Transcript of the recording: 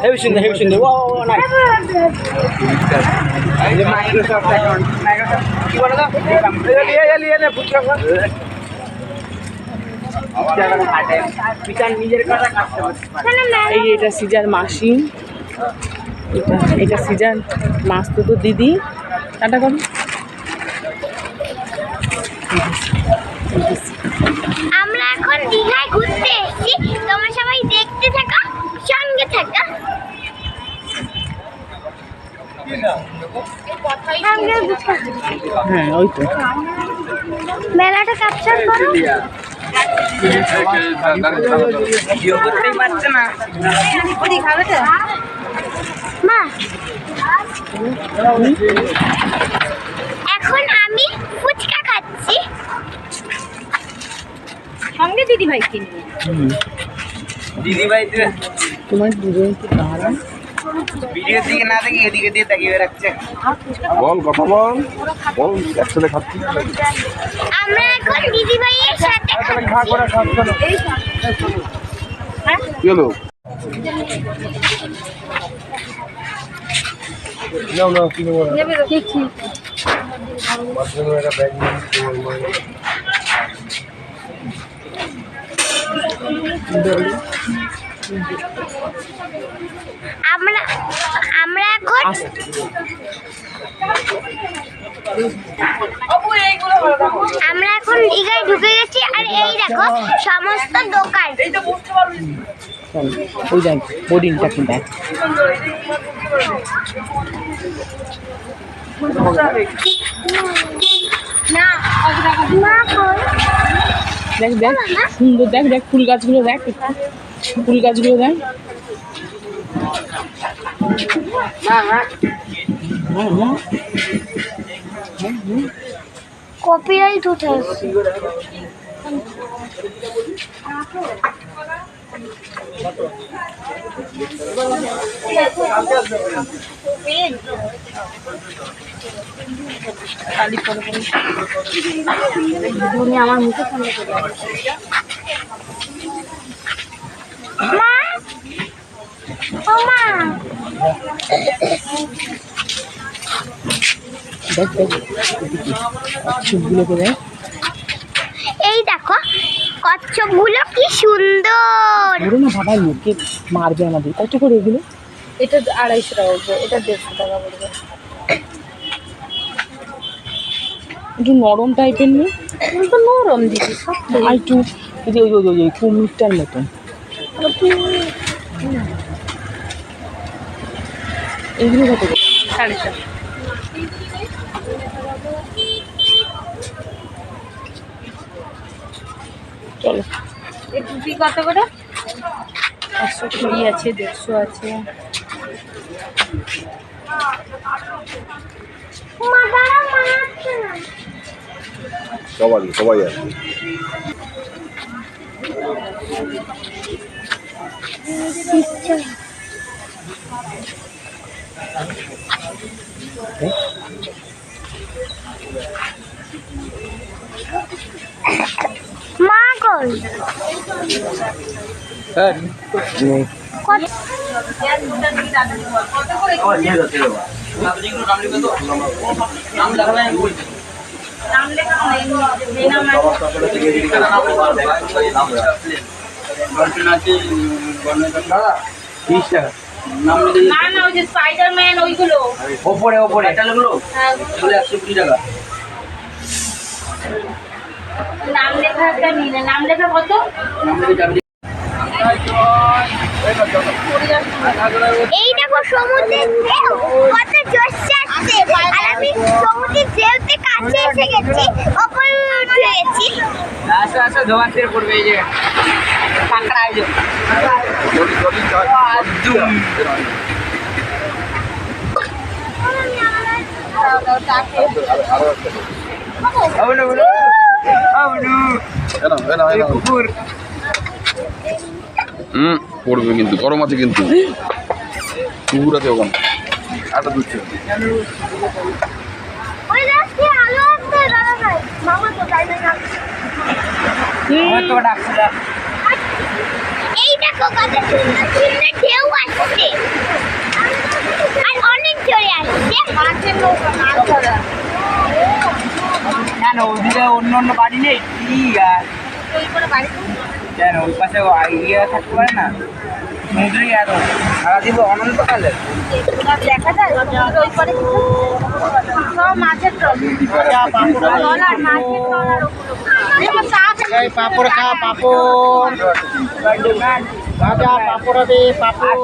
Heavy সুন্দর ও nice Microsoft account কি বলে দাও লিয়ে নে ফুচকা এটা সিজার মাসি, এটা সিজার মাস্তো তো দিদি। টাটা করো। আমরা এখন দীঘায় ঘুরতে এসেছি, তোমরা সবাই দেখতে থাকো, সঙ্গে থাকো। হ্যাঁ ওই তো মেলাটা ক্যাপচার করো। মা এখন আমি ফুচকা খাচ্ছি সঙ্গে দিদিভাই কিনবে। দিদিভাই তোমার দুজন কি দাঁড়ান ভিডিও দিকে না দেখি এদিকে দিয়ে তাকিয়ে রাখছে। বল কথা বল একসাথে খাচ্ছি। আমরা এখন দিদিভাইয়ের সাথে কি হলো? আমরা এখন দীঘায় ঢুকে গেছি। আর এই দেখো সমস্ত দোকান। ওই দেখ বোর্ডিংটা কি দেখ দেখ দেখ সুন্দর দেখ দেখ ফুল গাছগুলো দেখ ফুল গাছগুলো দেখ। কপিরাইট উঠে আসছে। আমার মুখে সামনে মা ও মা দেখ দেখ কচ্ছপগুলোকে দেখ। এই দেখো কচ্ছপগুলো কি সুন্দর। বলো না বাবা লোকে মারবে আমাদের। কত করে এগুলো? এটা 250 টাকা পড়বে, এটা 150 টাকা পড়বে। একটু নরম টাইপের নেই তো নরম দিদি সব আর একটু এই যে ওই কুমিরটার মতন এগুলো কত করে? 450। চলো এই টুপি কত করে? 120 আছে, 150 আছে। সবাই আছে। মা কই না ওই যে স্পাইডারম্যান ওইগুলো ওপরে এটা লাগলো 120 টাকা। নাম লেখা একটা নিলে নাম লেখা কত? এই দেখো সমুদ্রের ঢেউ কত জোরছে আসছে। আর আমি সমুদ্রের ঢেউতে কাছে এসে গেছি, ওপরে উঠে গেছি। আসো ধোয়া ছেড়ে পড়বে। এই যে কাঁকড়া এই যে পড়বে কিন্তু গরম আছে কিন্তু পুকুর আছে ওখানে একটা দুধ ওই রাস্তে আলো আসছে দাদা ভাই মামা তো তাই না। এই দেখো দেখো কত সুন্দর সুন্দর ঢেউ আসছে আর অনেক জোরে আসছে মাছের নৌকা মাছ ধরা কেন ওদিকে অন্য অন্য বাড়ি নেই কি আর কেন ওই পাশে ইয়ে থাকতে পারে না সমুদ্রে এত সারাদিন অনন্তকালে দেখা যায় ওই পারে সব মাছের ট্রলার মাছের ট্রলার পাপড় খা পাপড় ভাজা পাপড় দে পাপড়